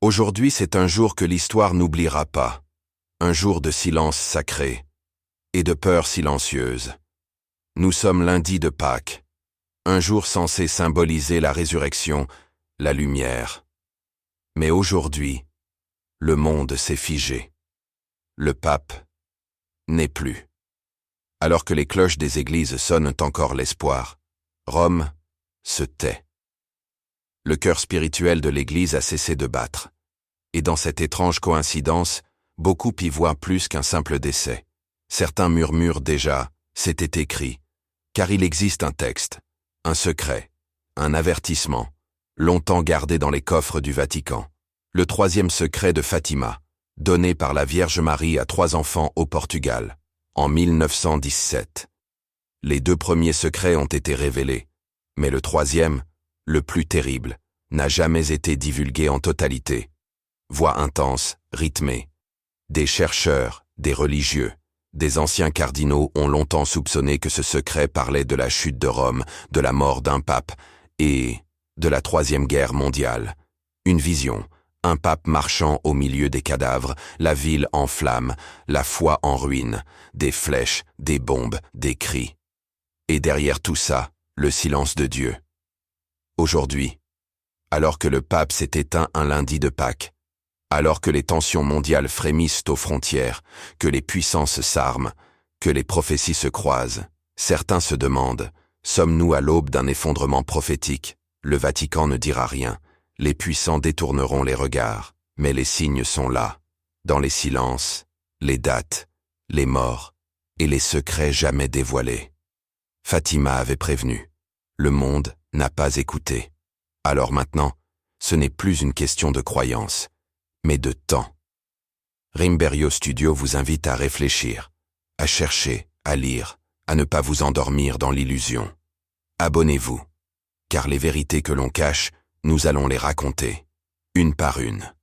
Aujourd'hui, c'est un jour que l'histoire n'oubliera pas. Un jour de silence sacré et de peur silencieuse. Nous sommes lundi de Pâques, un jour censé symboliser la résurrection, la lumière. Mais aujourd'hui, le monde s'est figé. Le pape n'est plus. Alors que les cloches des églises sonnent encore l'espoir, Rome se tait. Le cœur spirituel de l'Église a cessé de battre. Et dans cette étrange coïncidence, beaucoup y voient plus qu'un simple décès. Certains murmurent déjà, c'était écrit, car il existe un texte, un secret, un avertissement, longtemps gardé dans les coffres du Vatican. Le troisième secret de Fatima, donné par la Vierge Marie à 3 enfants au Portugal, en 1917. Les 2 premiers secrets ont été révélés, mais le troisième, le plus terrible, n'a jamais été divulgué en totalité. Voix intense, rythmée. Des chercheurs, des religieux, des anciens cardinaux ont longtemps soupçonné que ce secret parlait de la chute de Rome, de la mort d'un pape et de la Troisième Guerre mondiale. Une vision, un pape marchant au milieu des cadavres, la ville en flammes, la foi en ruine, des flèches, des bombes, des cris. Et derrière tout ça, le silence de Dieu. Aujourd'hui, alors que le pape s'est éteint un lundi de Pâques, alors que les tensions mondiales frémissent aux frontières, que les puissances s'arment, que les prophéties se croisent, certains se demandent, sommes-nous à l'aube d'un effondrement prophétique? Le Vatican ne dira rien, les puissants détourneront les regards, mais les signes sont là, dans les silences, les dates, les morts et les secrets jamais dévoilés. Fatima avait prévenu, le monde n'a pas écouté. Alors maintenant, ce n'est plus une question de croyance, mais de temps. Rimberio Studio vous invite à réfléchir, à chercher, à lire, à ne pas vous endormir dans l'illusion. Abonnez-vous, car les vérités que l'on cache, nous allons les raconter, une par une.